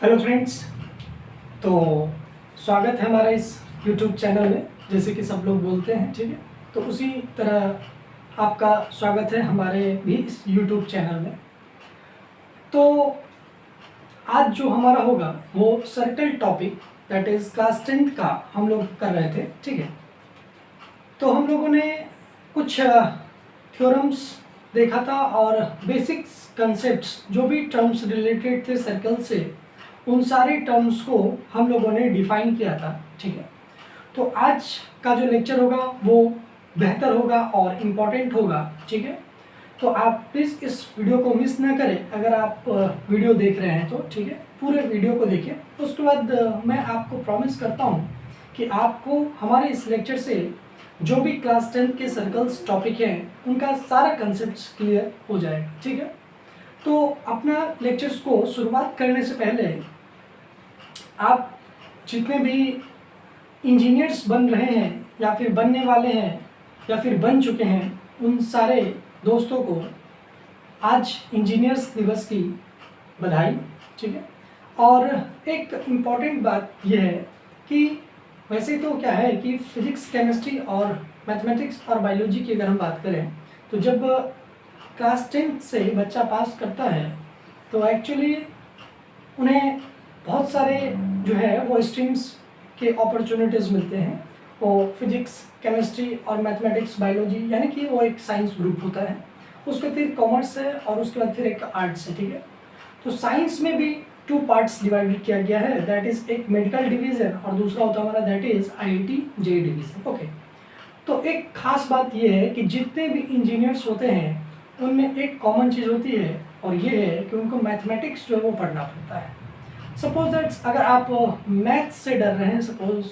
Hello friends. तो स्वागत है हमारा इस यूट्यूब चैनल में, जैसे कि सब लोग बोलते हैं, ठीक है। तो उसी तरह आपका स्वागत है हमारे भी इस यूट्यूब चैनल में। तो आज जो हमारा होगा वो circle topic, that is class 10th का हम लोग कर रहे थे, ठीक है। तो हम लोगों ने कुछ थ्योरम्स देखा था और बेसिक्स कंसेप्ट्स जो भी टर्म्स रिलेटेड थे सर्कल से, उन सारे टर्म्स को हम लोगों ने डिफाइन किया था, ठीक है। तो आज का जो लेक्चर होगा वो बेहतर होगा और इम्पॉर्टेंट होगा, ठीक है। तो आप प्लीज़ इस वीडियो को मिस ना करें। अगर आप वीडियो देख रहे हैं तो ठीक है, पूरे वीडियो को देखिए। उसके बाद मैं आपको प्रॉमिस करता हूँ कि आपको हमारे इस लेक्चर से जो भी क्लास 10th के सर्कल्स टॉपिक हैं उनका सारा कंसेप्ट क्लियर हो जाएगा, ठीक है। तो अपना लेक्चर्स को शुरुआत करने से पहले आप जितने भी इंजीनियर्स बन रहे हैं या फिर बनने वाले हैं या फिर बन चुके हैं, उन सारे दोस्तों को आज इंजीनियर्स दिवस की बधाई, ठीक है। और एक इम्पॉर्टेंट बात यह है कि वैसे तो क्या है कि फिजिक्स, केमिस्ट्री और मैथमेटिक्स और बायोलॉजी की अगर हम बात करें तो जब क्लास 10th से बच्चा पास करता है तो एक्चुअली उन्हें बहुत सारे जो है वो स्ट्रीम्स के अपॉर्चुनिटीज़ मिलते हैं। वो फिजिक्स, केमिस्ट्री और मैथमेटिक्स, बायोलॉजी, यानी कि वो एक साइंस ग्रुप होता है। उसके फिर कॉमर्स है और उसके बाद फिर एक आर्ट्स है, ठीक है। तो साइंस में भी 2 पार्ट्स डिवाइडेड किया गया है, दैट इज़ एक मेडिकल डिवीज़न और दूसरा होता है हमारा that is IIT JEE division, okay. तो एक खास बात यह है कि जितने भी इंजीनियर्स होते हैं उनमें एक कॉमन चीज़ होती है और ये है कि उनको मैथमेटिक्स जो है वो पढ़ना पड़ता है। सपोज दैट्स अगर आप मैथ से डर रहे हैं, सपोज,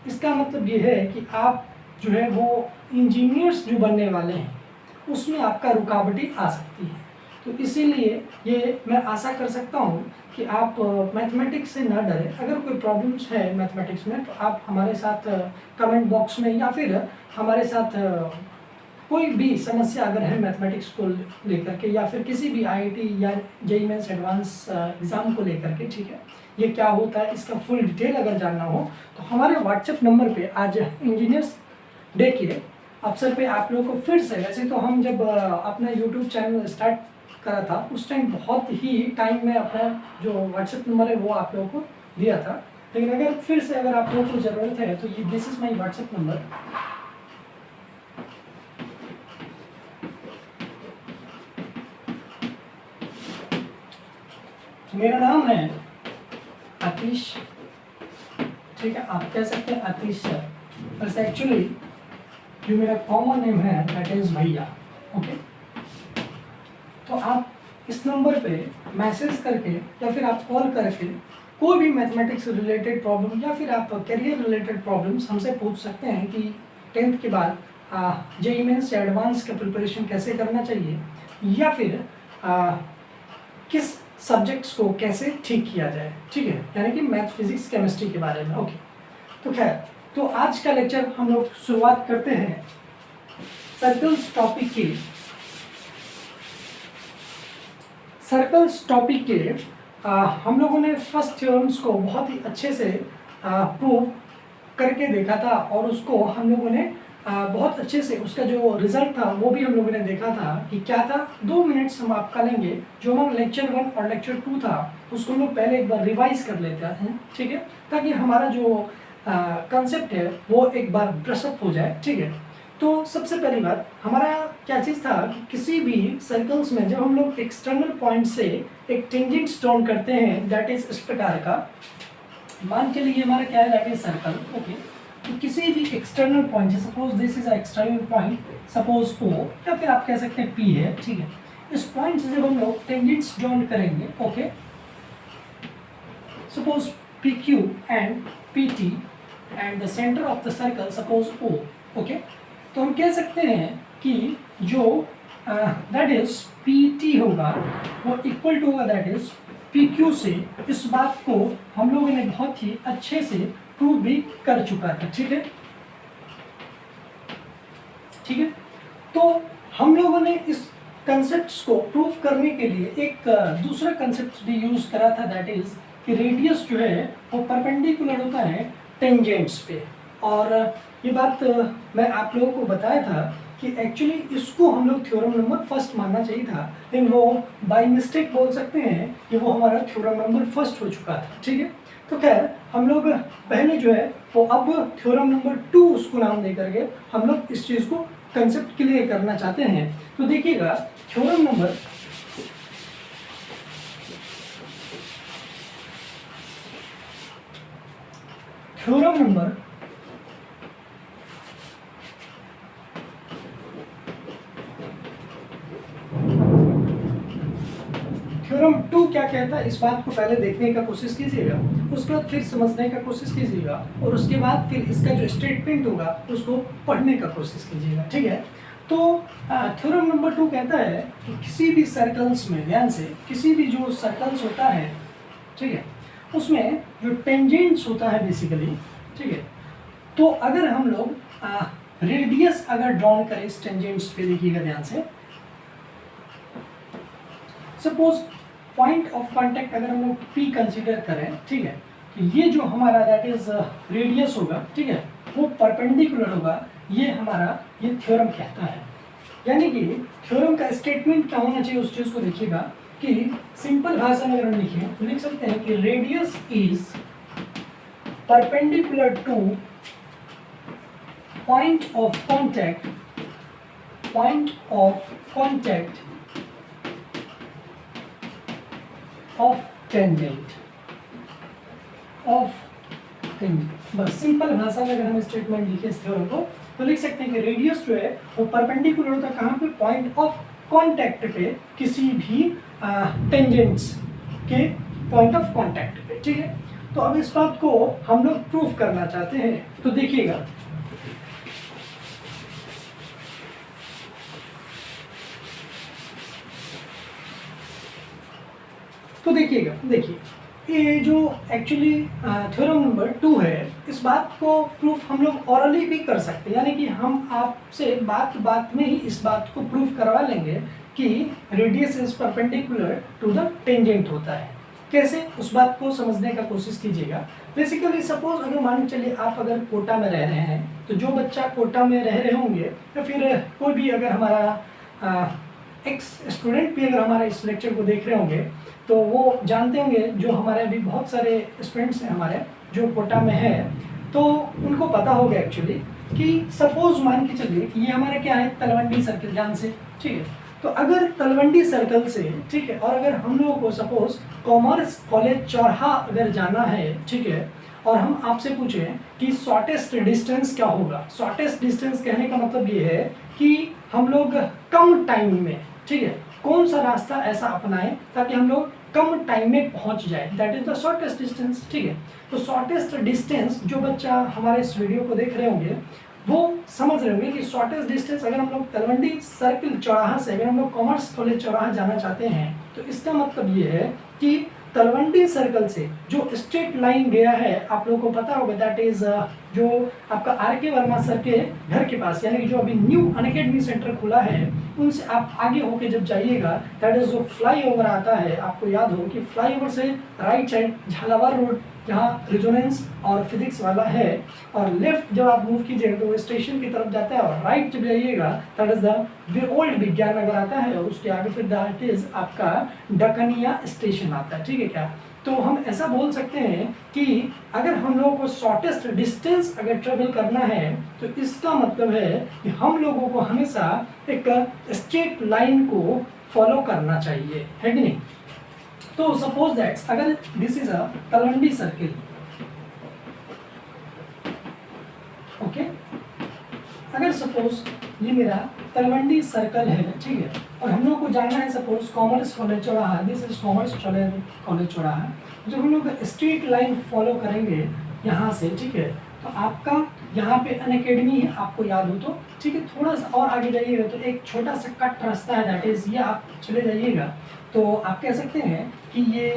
इसका मतलब ये है कि आप जो है वो इंजीनियर्स जो बनने वाले हैं उसमें आपका रुकावटें आ सकती है। तो इसीलिए ये मैं आशा कर सकता हूँ कि आप मैथमेटिक्स से ना डरें। अगर कोई प्रॉब्लम्स है मैथमेटिक्स में तो आप हमारे साथ कमेंट बॉक्स में या फिर हमारे साथ कोई भी समस्या अगर है मैथमेटिक्स को लेकर के या फिर किसी भी IIT या JEE मेंस एडवांस एग्ज़ाम को लेकर के, ठीक है, ये क्या होता है इसका फुल डिटेल अगर जानना हो तो हमारे व्हाट्सएप नंबर पे आज इंजीनियर्स डे के अवसर पे आप लोगों को फिर से, वैसे तो हम जब अपना यूट्यूब चैनल स्टार्ट करा था उस टाइम बहुत ही टाइम में अपना जो व्हाट्सएप नंबर है वो आप लोगों को दिया था, लेकिन अगर फिर से अगर आप लोगों को ज़रूरत है तो ये this is my WhatsApp number. मेरा नाम है आतिश, ठीक है, आप कह सकते हैं आतिश सर, बस एक्चुअली जो मेरा कॉमन नेम है दैट इज़ भैया, ओके। तो आप इस नंबर पे मैसेज करके या फिर आप कॉल करके कोई भी मैथमेटिक्स रिलेटेड प्रॉब्लम या फिर आप करियर रिलेटेड प्रॉब्लम्स हमसे पूछ सकते हैं कि 10th के बाद JEE मेंस या एडवांस का प्रिपरेशन कैसे करना चाहिए या फिर किस सब्जेक्ट्स को कैसे ठीक किया जाए, ठीक है, यानी कि मैथ, फिजिक्स, केमिस्ट्री के बारे में, ओके। तो खैर, तो आज का लेक्चर हम लोग शुरुआत करते हैं सर्कल्स टॉपिक के। सर्कल्स टॉपिक के हम लोगों ने फर्स्ट थ्योरम्स को बहुत ही अच्छे से प्रूव करके देखा था और उसको हम लोगों ने बहुत अच्छे से उसका जो रिजल्ट था वो भी हम लोगों ने देखा था कि क्या था। 2 मिनट्स हम आपका लेंगे, जो हमारा लेक्चर 1 और लेक्चर 2 था उसको हम लोग पहले एक बार रिवाइज कर लेते हैं, ठीक है, ताकि हमारा जो कंसेप्ट है वो एक बार ब्रशअप हो जाए, ठीक है। तो सबसे पहली बात हमारा क्या चीज़ था कि किसी भी सर्कल्स में जब हम लोग एक्सटर्नल पॉइंट से एक टेंजेंट ड्रॉ करते हैं, दैट इज इस प्रकार का, मान के लिए हमारा क्या है, दैट इज सर्कल, ओके। तो किसी भी external point, suppose this is external point, suppose O या फिर आप कह सकते हैं P है, ठीक है। इस पॉइंट से जब हम लोग टेंजेंट्स ड्रॉ करेंगे, okay, suppose PQ and PT and the centre of the circle suppose O, okay. तो हम कह सकते हैं कि जो दैट इज PT होगा वो इक्वल टू होगा दैट इज PQ से। इस बात को हम लोगों ने बहुत ही अच्छे से प्रूव भी कर चुका था, ठीक है, ठीक है। तो हम लोगों ने इस कंसेप्ट्स को प्रूव करने के लिए एक दूसरा कंसेप्ट भी यूज करा था, दैट इज कि रेडियस जो है वो परपेंडिकुलर होता है टेंजेंट्स पे। और ये बात मैं आप लोगों को बताया था कि एक्चुअली इसको हम लोग थ्योरम नंबर फर्स्ट मानना चाहिए था, लेकिन वो बाय मिस्टेक बोल सकते हैं कि वो हमारा थ्योरम नंबर फर्स्ट हो चुका था। ठीक है, तो खैर हम लोग पहले जो है वो अब थ्योरम नंबर 2 उसको नाम दे करके हम लोग इस चीज़ को कंसेप्ट क्लियर करना चाहते हैं। तो देखिएगा थ्योरम नंबर थ्योरम 2 क्या कहता है, इस बात को पहले देखने का कोशिश कीजिएगा, उसके बाद फिर समझने का कोशिश कीजिएगा, और उसके बाद फिर इसका जो स्टेटमेंट होगा उसको पढ़ने का कोशिश कीजिएगा। ठीक है, तो थ्योरम नंबर 2 कहता है कि किसी भी सर्कल्स में, ध्यान से, किसी भी जो सर्कल्स होता है, ठीक है, उसमें जो टेंजेंट्स होता है बेसिकली, ठीक है, तो अगर हम लोग रेडियस अगर ड्रॉन करें इस टेंजेंट्स पे, देखिएगा ध्यान से, सपोज पॉइंट ऑफ कांटेक्ट अगर हम लोग P कंसीडर करें, ठीक है, तो ये जो हमारा दैट इज रेडियस होगा, ठीक है, वो परपेंडिकुलर होगा, ये हमारा ये थ्योरम कहता है। यानी कि थ्योरम का स्टेटमेंट क्या होना चाहिए उस चीज़ को देखिएगा कि सिंपल भाषा में अगर हम लिखें तो लिख सकते हैं कि radius is perpendicular two point of contact of tangent बस सिंपल भाषा में अगर हम स्टेटमेंट लिखे इस थ्योरम को तो लिख सकते हैं कि रेडियस जो है वो परपेंडिकुलर होता है कहाँ पे, पॉइंट ऑफ कांटेक्ट पे, किसी भी टेंजेंट्स के पॉइंट ऑफ कांटेक्ट पे। ठीक है, तो अब इस बात को हम लोग प्रूफ करना चाहते हैं, तो देखिएगा देखिए ये जो एक्चुअली थ्योरम नंबर 2 है, इस बात को प्रूफ हम लोग ऑरली भी कर सकते हैं, यानी कि हम आपसे बात में ही इस बात को प्रूफ करवा लेंगे कि radius is perpendicular to the tangent होता है। कैसे, उस बात को समझने का कोशिश कीजिएगा। बेसिकली सपोज अगर मान चलिए आप अगर कोटा में रह रहे हैं, तो जो बच्चा कोटा में रह रहे होंगे या फिर कोई भी अगर हमारा एक्स स्टूडेंट भी अगर हमारे इस लेक्चर को देख रहे होंगे तो वो जानते होंगे, जो हमारे अभी बहुत सारे स्टूडेंट्स हैं हमारे जो कोटा में है, तो उनको पता होगा एक्चुअली कि सपोज मान के चलिए कि ये हमारा क्या है, तलवंडी सर्कल, ध्यान से। ठीक है, तो अगर तलवंडी सर्कल से, ठीक है, और अगर हम लोगों को सपोज कॉमर्स कॉलेज चौराहा अगर जाना है, ठीक है, और हम आपसे पूछें कि शॉर्टेस्ट डिस्टेंस क्या होगा, शॉर्टेस्ट डिस्टेंस कहने का मतलब ये है कि हम लोग कम टाइम में, ठीक है, कौन सा रास्ता ऐसा अपनाएं ताकि हम लोग कम टाइम में पहुंच जाए, that is the shortest distance. ठीक है, तो शॉर्टेस्ट डिस्टेंस जो बच्चा हमारे इस वीडियो को देख रहे होंगे वो समझ रहे होंगे कि शॉर्टेस्ट डिस्टेंस अगर हम लोग तलवंडी सर्कल चौराहा से अगर हम लोग कॉमर्स कॉलेज चौराहा जाना चाहते हैं, तो इसका मतलब ये है कि तलवंडी सर्कल से जो स्ट्रेट लाइन गया है, आप लोगों को पता होगा, दैट इज जो आपका आर.के. वर्मा सर के घर के पास, यानी कि जो अभी न्यू अनअकैडमी सेंटर खुला है, उनसे आप आगे होके जब जाइएगा, दैट इज जो फ्लाईओवर आता है, आपको याद हो कि फ्लाईओवर से राइट साइड झालावाड़ रोड जहाँ रेजोनेंस और फिजिक्स वाला है, और लेफ्ट जब आप मूव कीजिएगा तो वो स्टेशन की तरफ जाता है, और राइट जब जाइएगा दैट इज द ओल्ड विज्ञान नगर आता है, और उसके आगे फिर दैट इज आपका डकनिया स्टेशन आता है। ठीक है क्या, तो हम ऐसा बोल सकते हैं कि अगर हम लोगों को शॉर्टेस्ट डिस्टेंस अगर ट्रेवल करना है तो इसका मतलब है कि हम लोगों को हमेशा एक स्ट्रेट लाइन को फॉलो करना चाहिए, है कि नहीं। तो सपोज दैट अगर this is a Talwandi circle, okay, अगर सपोज ये मेरा तलवंडी सर्कल है, ठीक है, और हम लोग को जाना है सपोज कॉमर्स कॉलेज चौराहा, दिस इज कॉमर्स कॉलेज चौराहा, जब हम लोग स्ट्रेट लाइन फॉलो करेंगे यहाँ से, ठीक है, तो आपका यहाँ पे अनअकैडमी है, आपको याद हो तो, ठीक है, थोड़ा सा और आगे जाइएगा तो एक छोटा सा कट रास्ता है, दैट इज ये आप चले जाइएगा तो आप कह सकते हैं कि ये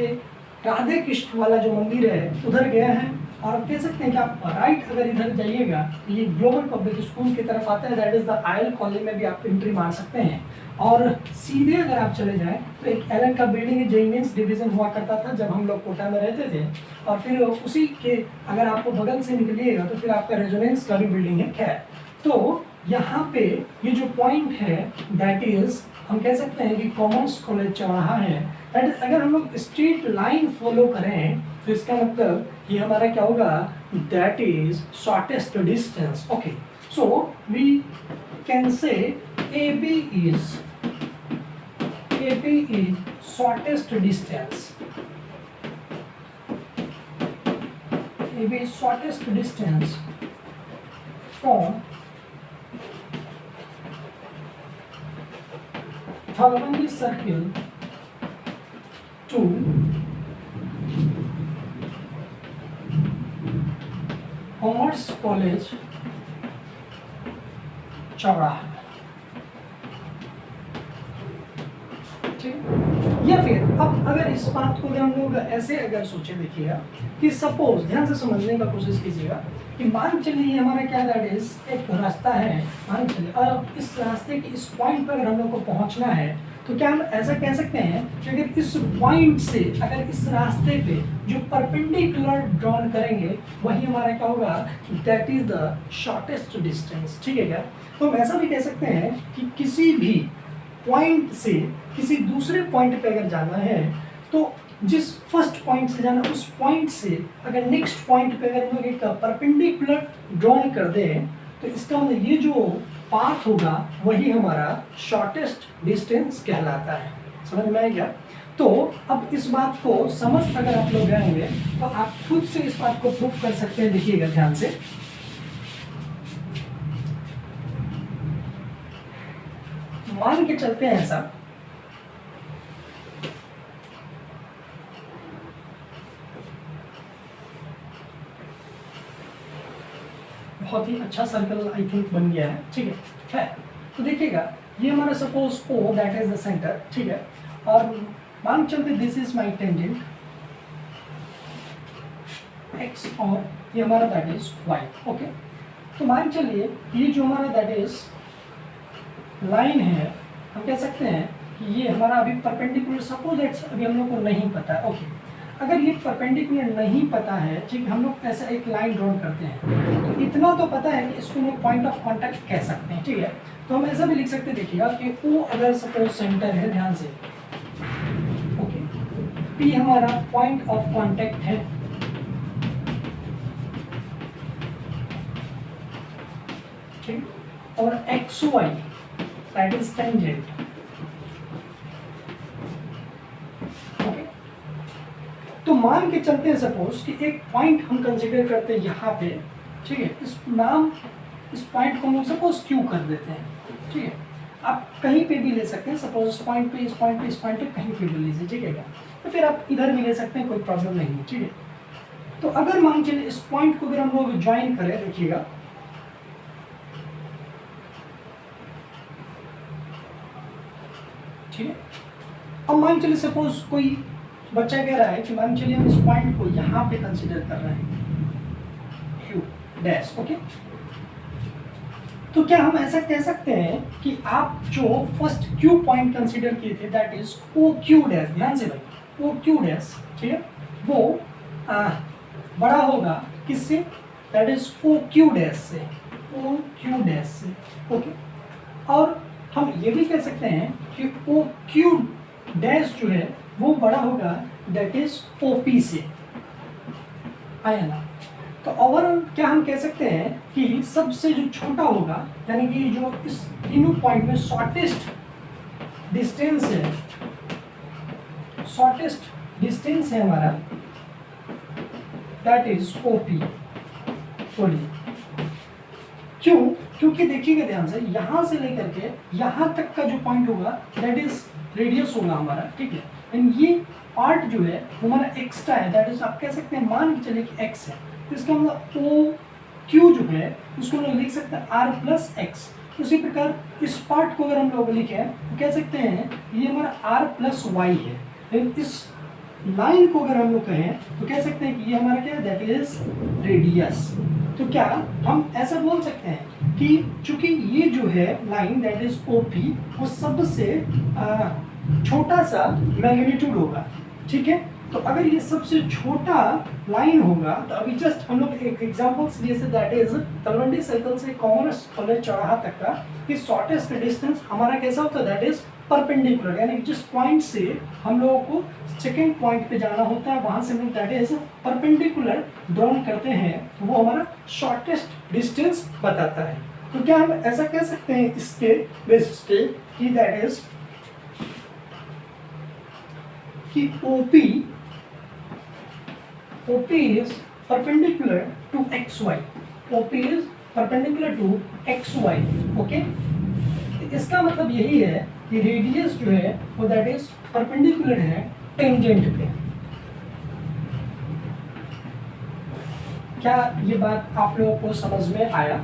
राधे कृष्ण वाला जो मंदिर है उधर गया है, और आप कह सकते हैं कि आप राइट अगर इधर जाइएगा तो ये ग्लोबल पब्लिक स्कूल की तरफ आता है, that is the aisle college में भी आप एंट्री मार सकते हैं। और सीधे अगर आप चले जाएं तो एक एलन का बिल्डिंग है, जे मेंस डिवीज़न हुआ करता था जब हम लोग कोटा में रहते थे, और फिर उसी के अगर आपको बगल से निकलिएगा तो फिर आपका रेजोनेंस का भी बिल्डिंग है। खैर, तो यहाँ पे ये जो पॉइंट है दैट इज़ हम कह सकते हैं कि कॉमर्स कॉलेज चौराहा है। दैट इज अगर हम लोग स्ट्रेट लाइन फॉलो करें तो इसका मतलब ये हमारा क्या होगा, that is shortest distance. Okay, so we can say AB is shortest distance. AB is shortest distance from Thalwandi Circle to Commerce College चौराहा। या फिर अब अगर इस बात को हम लोग ऐसे अगर सोचे, देखिएगा कि सपोज, ध्यान से समझने का कोशिश कीजिएगा कि मान चलिए हमारा क्या दैट इज एक रास्ता है, मान चलिए, और इस रास्ते के इस पॉइंट पर अगर हम लोग को पहुंचना है तो क्या हम ऐसा कह सकते हैं कि अगर इस पॉइंट से अगर इस रास्ते पे जो परपेंडिकुलर ड्रॉन करेंगे वही हमारा क्या होगा, that is the shortest distance. ठीक है क्या? तो हम ऐसा भी कह सकते हैं कि किसी भी पॉइंट से किसी दूसरे पॉइंट पे अगर जाना है तो जिस फर्स्ट पॉइंट से जाना उस पॉइंट से अगर नेक्स्ट पॉइंट पे अगर हम लोग एक परपेंडिकुलर ड्रॉन कर दें तो इसका मतलब ये जो पाथ होगा वही हमारा शॉर्टेस्ट डिस्टेंस कहलाता है। समझ में आएगा? तो अब इस बात को समझ अगर आप लोग गए होंगे तो आप खुद से इस बात को प्रूफ कर सकते हैं। देखिएगा ध्यान से, मान के चलते हैं ऐसा, बहुत ही अच्छा सर्कल आई थिंक बन गया है। ठीक है, तो देखिएगा ये हमारा suppose O that is the centre. ठीक है, और मान चलते this is my tangent X और ये हमारा दैट इज Y। ओके, तो मान चलिए ये जो हमारा दैट इज लाइन है हम कह सकते हैं कि ये हमारा अभी परपेंडिकुलर, सपोज दैट्स अभी हम लोग को नहीं पता है। ओके, अगर ये परपेंडिकुलर नहीं पता है, ठीक, हम लोग ऐसा एक लाइन ड्रॉ करते हैं तो इतना तो पता है कि इसको हम लोग पॉइंट ऑफ कांटेक्ट कह सकते हैं। ठीक है, तो हम ऐसा भी लिख सकते हैं, देखिएगा कि O अगर सपोज सेंटर है, ध्यान से, ओके, P हमारा पॉइंट ऑफ कांटेक्ट है, ठीक, और XY that is tangent. Okay, तो मान के चलते हैं सपोज कि एक पॉइंट हम कंसीडर करते हैं यहाँ पे। ठीक है, इस पॉइंट को हम सपोज Q कर देते हैं। ठीक है, आप कहीं पे भी ले सकते हैं, सपोज इस पॉइंट पे, इस पॉइंट पे, इस पॉइंट पे, कहीं पे भी लीजिए। ठीक है क्या? तो फिर आप इधर भी ले सकते हैं, कोई प्रॉब्लम नहीं है। ठीक है, तो अगर मान चलिए इस पॉइंट को अगर हम लोग ज्वाइन करें, देखिएगा ठीक है, अब मान चलिए सपोज कोई बच्चा कह रहा है कि मान चलिए हम इस पॉइंट को यहाँ पे कंसीडर कर रहे हैं Q डैश। ओके, तो क्या हम ऐसा कह सकते हैं कि आप जो फर्स्ट Q पॉइंट कंसीडर किए थे दैट इज OQ डैश, ध्यान से भाई, OQ डैश, ठीक है, वो बड़ा होगा किससे, दैट इज OQ डैश से, OQ डैश से। ओके, और हम ये भी कह सकते हैं कि OQ डैश जो है वो बड़ा होगा दैट इज OP से, आया ना? तो ओवरऑल क्या हम कह सकते हैं कि सबसे जो छोटा होगा, यानी कि जो इस तीनों पॉइंट में शॉर्टेस्ट डिस्टेंस है, शॉर्टेस्ट डिस्टेंस है हमारा, दैट इज OP। बोलिए क्यों? क्योंकि देखिएगा ध्यान से, यहाँ से लेकर के यहाँ तक का जो पॉइंट होगा दैट इज रेडियस होगा हमारा। ठीक है, एंड ये पार्ट जो है वो हमारा एक्स्ट्रा है, दैट इज आप कह सकते हैं, मान के चलिए कि x है, तो इसका मतलब OQ जो है उसको हम लोग लिख सकते हैं R प्लस एक्स। उसी प्रकार इस पार्ट को अगर हम लोग लिखें तो कह सकते हैं ये हमारा R प्लस वाई है, लेकिन इस लाइन को अगर हम लोग कहें तो कह सकते हैं कि ये हमारा क्या है, दैट इज रेडियस। तो क्या हम ऐसा बोल सकते हैं कि चूंकि ये जो है लाइन दैट इज ओपी वो सबसे छोटा सा मैग्नीट्यूड होगा, ठीक है। तो अगर ये सबसे छोटा लाइन होगा तो अभी जस्ट हम लोग एक एग्जांपल्स लिए से दैट इज तलवंडी सर्कल से कॉमर्स कॉलेज चौराहा तक का कि शॉर्टेस्ट डिस्टेंस हमारा कैसा होता है, दैट इज परपेंडिकुलर, यानी जिस पॉइंट से हम लोगों को सेकेंड पॉइंट पे जाना होता है वहां से हम लोग दैट इज परपेंडिकुलर ड्रॉन करते हैं, वो हमारा शॉर्टेस्ट डिस्टेंस बताता है। तो क्या हम ऐसा कह सकते हैं इसके बेसिस पे कि दैट इज कि OP is perpendicular to XY, OP is perpendicular to XY, okay. इसका मतलब यही है कि रेडियस जो है वो दैट इज परपेंडिकुलर है टेंजेंट पे। क्या ये बात आप लोगों को समझ में आया,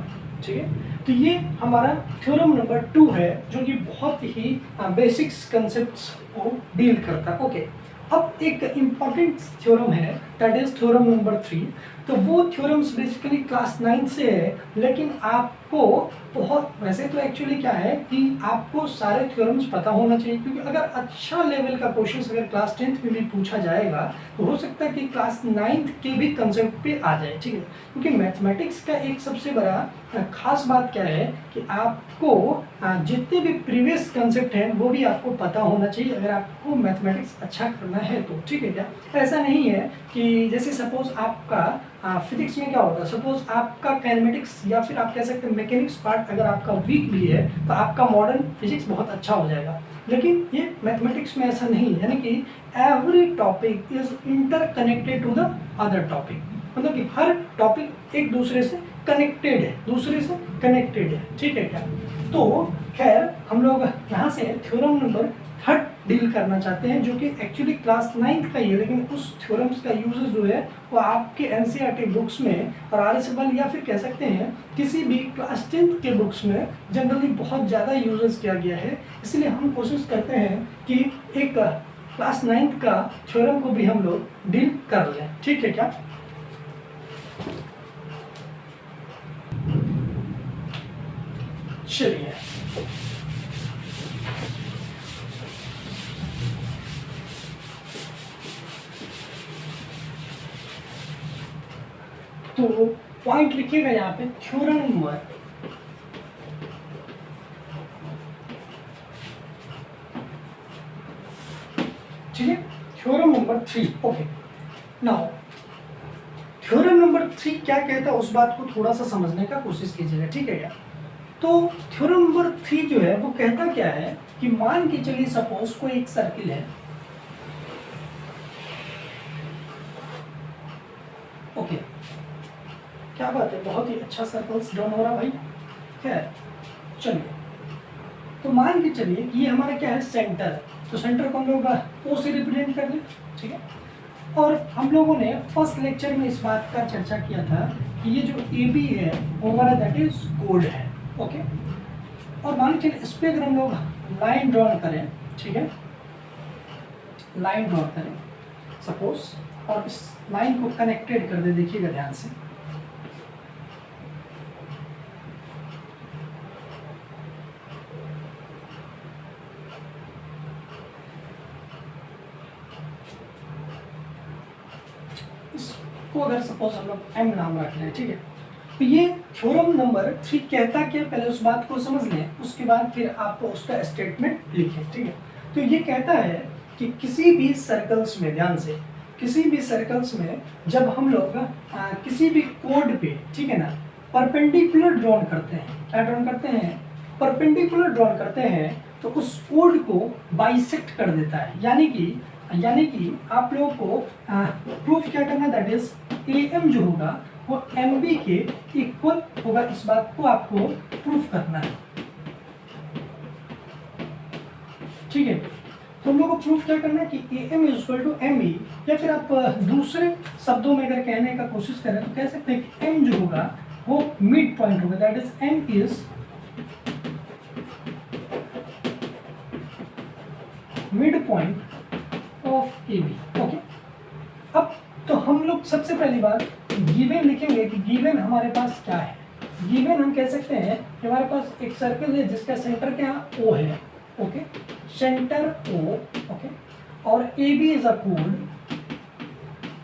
ठीक है। तो ये हमारा थ्योरम नंबर 2 है जो कि बहुत ही बेसिक्स कंसेप्ट्स को डील करता है, ओके। अब एक इम्पॉर्टेंट थ्योरम है दैट इज थ्योरम नंबर 3। तो वो थ्योरम्स बेसिकली क्लास 9 से है, लेकिन आपको बहुत वैसे तो एक्चुअली क्या है कि आपको सारे थ्योरम्स पता होना चाहिए, क्योंकि अगर अच्छा लेवल का क्वेश्चन अगर क्लास 10th में भी पूछा जाएगा तो हो सकता है कि क्लास 9th के भी कंसेप्ट पे आ जाए, ठीक है। क्योंकि मैथमेटिक्स का एक सबसे बड़ा खास बात क्या है कि आपको जितने भी प्रीवियस कंसेप्ट हैं वो भी आपको पता होना चाहिए अगर आपको मैथमेटिक्स अच्छा करना है तो, ठीक है। क्या ऐसा नहीं है कि जैसे सपोज आपका फिजिक्स में क्या होता है, सपोज आपका काइनेमेटिक्स या फिर आप कह सकते हैं मैकेनिक्स पार्ट अगर आपका वीक भी है तो आपका मॉडर्न फिजिक्स बहुत अच्छा हो जाएगा, लेकिन ये मैथमेटिक्स में ऐसा नहीं है। यानी कि every topic is interconnected to the other topic, मतलब कि हर टॉपिक एक दूसरे से कनेक्टेड है, दूसरे से कनेक्टेड है, ठीक है। क्या तो खैर हम लोग यहाँ से थ्योरम नंबर 3 डील करना चाहते हैं जो कि एक्चुअली क्लास 9th का ही है, लेकिन उस थ्योरम्स का यूजेस जो है वो आपके एनसीईआरटी बुक्स में और आरएसएबल या फिर कह सकते हैं किसी भी क्लास 10th के बुक्स में जनरली बहुत ज़्यादा यूजेस किया गया है। इसलिए हम कोशिश करते हैं कि एक क्लास 9th का थ्योरम को भी हम लोग डील कर लें, ठीक है। क्या चलिए तो पॉइंट लिखिएगा यहाँ पे थ्योरम नंबर ठीक है, theorem number 3, okay. Now theorem number 3 क्या कहता है उस बात को थोड़ा सा समझने का कोशिश कीजिएगा, ठीक है। क्या तो थ्योरम नंबर 3 जो है वो कहता क्या है कि मान के चलिए सपोज कोई एक सर्किल है, ओके। क्या बात है, बहुत ही अच्छा सर्कल्स ड्रॉन हो रहा भाई, खैर चलिए। तो मान के चलिए कि ये हमारा क्या है, सेंटर है। तो सेंटर को हम लोग O से रिप्रेजेंट कर लें, ठीक है। और हम लोगों ने फर्स्ट लेक्चर में इस बात का चर्चा किया था कि ये जो AB है वो हमारा दैट इज कोड है, ओके। और मान के चलिए इस पर अगर हम लोग लाइन ड्रॉ करें, ठीक है, लाइन ड्रॉ करें सपोज, और इस लाइन को कनेक्टेड कर दे, देखिएगा ध्यान से, इसको अगर सपोज हम लोग M नाम रख लें, ठीक है। तो ये थ्योरम नंबर 3 कहता क्या, पहले उस बात को समझ लें, उसके बाद फिर आप उसका स्टेटमेंट लिखें, ठीक है। तो ये कहता है कि किसी भी सर्कल्स में, ध्यान से, किसी भी सर्कल्स में जब हम लोग किसी भी कोड पे, ठीक है ना, परपेंडिकुलर ड्रॉन करते हैं, क्या ड्रॉन करते हैं, परपेंडिकुलर ड्रॉन करते हैं, तो उस कोड को बाइसेक्ट कर देता है। यानी कि आप लोगों को प्रूफ क्या करना है, दैट इज AM जो होगा वो MB के इक्वल होगा, इस बात को आपको प्रूफ करना है, ठीक है। तो हम लोग को प्रूफ क्या करना है कि AM is equal to MB, या फिर आप दूसरे शब्दों में अगर कहने का कोशिश करें तो कह सकते हैं कि M जो होगा वो मिड पॉइंट होगा, that is M is mid point of AB, okay. अब तो हम लोग सबसे पहली बात गिवन लिखेंगे कि गिवन हमारे पास क्या है। गिवन हम कह सकते हैं कि हमारे पास एक सर्कल है जिसका सेंटर क्या ओ है, ओके, सेंटर ओ, ओके, और A B is a code,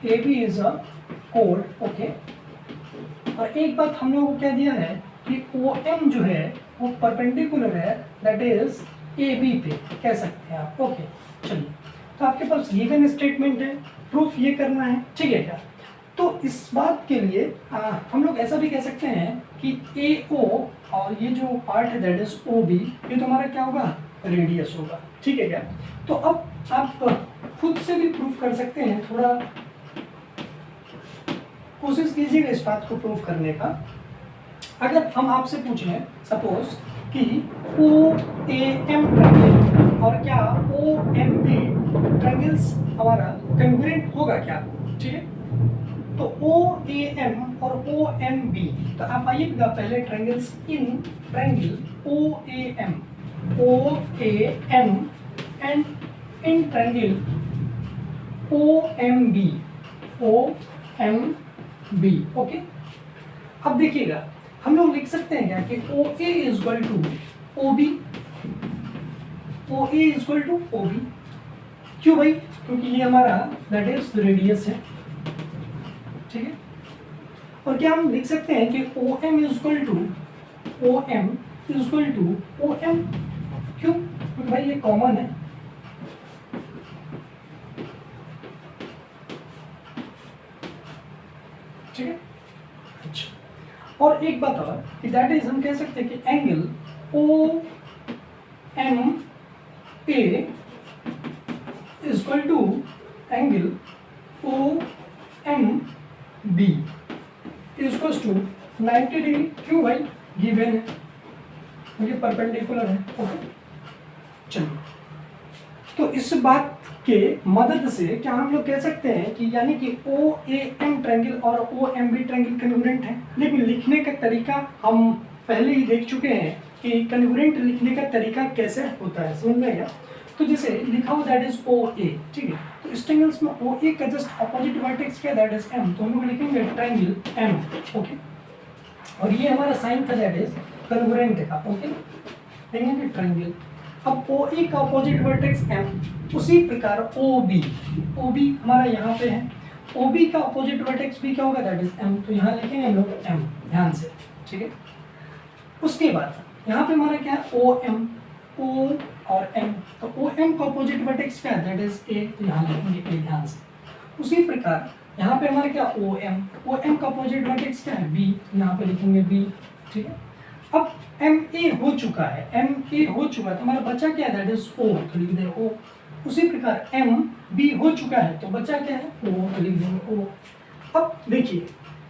A B is a code, okay. और एक बात हम लोगों को क्या दिया है कि ओ एम जो है वो परपेंडिकुलर है, दैट इज ए बी पे कह सकते हैं आप, ओके। चलिए, तो आपके पास गिवन स्टेटमेंट है, प्रूफ ये करना है, ठीक है क्या। तो इस बात के लिए हम लोग ऐसा भी कह सकते हैं कि ए ओ और ये जो पार्ट है दैट इज ओ बी, ये तो हमारा क्या होगा, रेडियस होगा, ठीक है क्या। तो अब आप खुद से भी प्रूफ कर सकते हैं, थोड़ा कोशिश कीजिएगा इस बात को प्रूफ करने का। अगर हम आपसे पूछें सपोज कि ओ ए एम ट्रायंगल और क्या ओ एम बी ट्रायंगल्स हमारा कंग्रुएंट होगा क्या, ठीक है। तो ओ ए एम और ओ एम बी, तो आप आइएगा पहले triangles in triangle O A M and in triangle O M B, okay. अब देखिएगा हम लोग लिख सकते हैं क्या कि O A is equal to O B, O A is equal to O B. क्यों भाई, क्योंकि ये हमारा दैट इज रेडियस है, ठीक है। और क्या हम लिख सकते हैं कि O M is equal to O M is equal to O M, क्यों, क्योंकि भाई ये कॉमन है, ठीक है। अच्छा, और एक बात और कि दैट इज हम कह सकते हैं कि angle O M A is equal to angle O M B is equal to 90 degree. क्यों भाई, गिवन है, ये परपेंडिकुलर है, ओके। चलिए, तो इस बात के मदद से क्या हम लोग कह सकते हैं कि यानी कि ओ ए एम ट्रायंगल और O M B triangle congruent है। लेकिन लिखने का तरीका हम पहले ही देख चुके हैं कि कन्ग्रुएंट लिखने का तरीका कैसे होता है, समझ में आया। तो जैसे लिखा हो दैट इज ओ ए, ठीक है। तो इस ट्रायंगल्स में ओ ए का जस्ट अपोजिट वर्टेक्स क्या दैट इज एम, तो हम लोग लिखेंगे ट्रायंगल एम, ओके। और ये हमारा साइन था दैट इज कन्ग्रुएंट का, ओके, लिखेंगे ट्रायंगल। अब ओ ए का अपोजिट वर्टेक्स एम, उसी प्रकार ओ बी हमारा यहाँ पे है, ओ बी का अपोजिट वर्टेक्स भी क्या होगा दैट इज एम, तो यहाँ लिखेंगे हम लोग एम, ध्यान से, ठीक है। उसके बाद यहाँ पे हमारा क्या है ओ एम, ओ और एम, तो ओ एम का अपोजिट वर्टेक्स क्या है दैट इज ए, तो यहाँ लिखेंगे ए, ध्यान से। उसी प्रकार यहाँ पे हमारा क्या ओ एम का अपोजिट वर्टेक्स क्या है बी, यहाँ पे लिखेंगे बी, ठीक है। अब एम ए हो चुका है, तो हमारा बचा क्या है दैट इज ओ, तो लिख दे ओ। उसी प्रकार एम बी हो चुका है, तो बचा क्या है ओ, तो लिख देंगे ओ। अब देखिए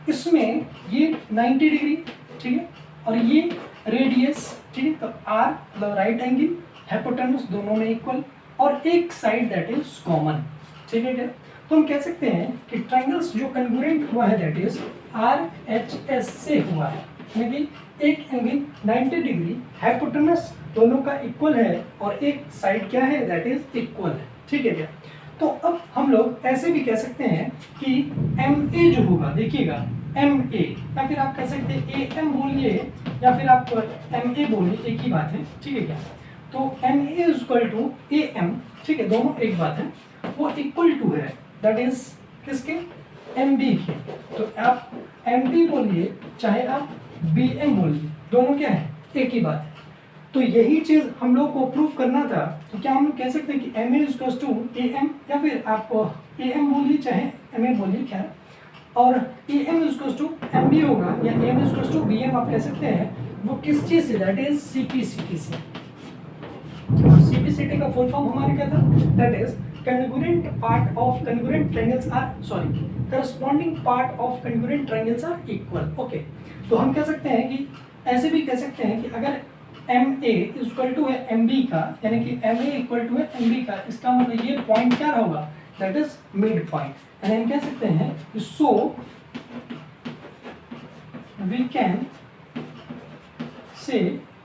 इसमें ये 90 डिग्री, ठीक है, और ये रेडियस, ठीक है, तो आर मतलब राइट एंगल, हाइपोटेन्यूज दोनों में इक्वल, और एक साइड दैट इज कॉमन, ठीक है क्या। तो हम कह सकते हैं कि ट्रायंगल्स जो कन्ग्रुएंट हुआ है that is R H S से हुआ है, यानी एक एंगल 90 डिग्री, हाइपोटेन्यूज दोनों का इक्वल है, और एक साइड क्या है दैट इज इक्वल है, ठीक है क्या। तो अब हम लोग ऐसे भी कह सकते हैं कि एम ए जो होगा, देखिएगा एम ए, या फिर आप कह सकते हैं ए एम बोलिए या फिर आप एम ए बोलिए, एक ही बात है, ठीक है क्या। तो M A is equal to A M, ठीक है, दोनों एक बात है, वो इक्वल टू है दैट इज किसके, एम बी के। तो आप एम बी बोलिए चाहे आप बी एम बोलिए, दोनों क्या है एक ही बात है। तो यही चीज हम लोग को प्रूफ करना था। तो क्या हम लोग कह सकते हैं कि M A is to A M, या फिर आप ए एम बोलिए चाहे एम ए बोलिए, क्या, और A M is to M B होगा, या M is to B M आप कह सकते हैं। वो किस चीज से, that is C P C T से। CPCT का फुल फॉर्म हमारा क्या था, that is congruent part of congruent triangles are corresponding part of congruent triangles are equal, okay। तो हम कह सकते हैं कि ऐसे भी कह सकते हैं कि अगर एम ए इक्वल टू है एम बी का, यानी कि एम ए इक्वल टू है एम बी का, इसका मतलब ये पॉइंट क्या होगा दैट इज मिड पॉइंट, यानी हम कह सकते हैं so we can say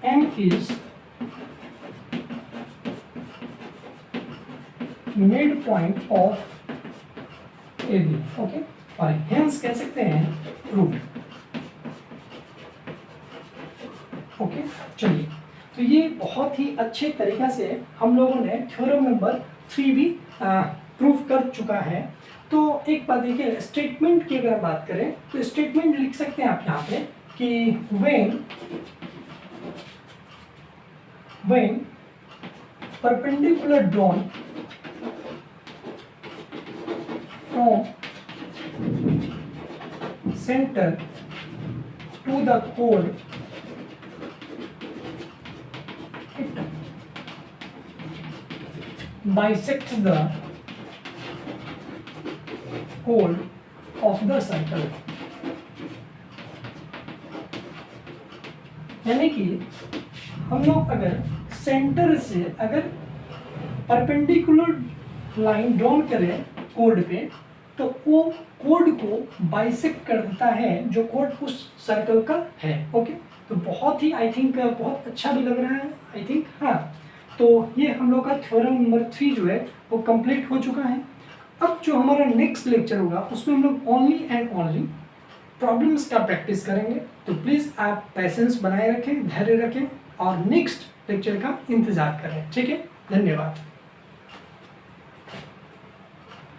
M is midpoint of A B, okay, और हेंस कह सकते हैं रूट। ओके, चलिए, तो ये बहुत ही अच्छे तरीक़ा से हम लोगों ने थ्योरम नंबर 3 भी प्रूफ कर चुका है। तो एक बात देखिए, स्टेटमेंट की अगर बात करें तो स्टेटमेंट लिख सकते हैं आप यहाँ पे कि when perpendicular drawn from center to the chord, it bisects the chord of the circle। यानी कि हम लोग अगर सेंटर से अगर परपेंडिकुलर लाइन ड्रॉन करें कोड पे, तो वो कोड को बाइसेक्ट कर देता है जो कोड उस सर्कल का है। ओके, तो बहुत ही आई थिंक बहुत अच्छा भी लग रहा है आई थिंक। हाँ, तो ये हम लोग का थ्योरम नंबर 3 जो है वो कंप्लीट हो चुका है। अब जो हमारा नेक्स्ट लेक्चर होगा उसमें हम लोग ओनली एंड ओनली प्रॉब्लम्स का प्रैक्टिस करेंगे। तो प्लीज़ आप पेशेंस बनाए रखें, धैर्य रखें और नेक्स्ट लेक्चर का इंतज़ार करें। ठीक है, धन्यवाद।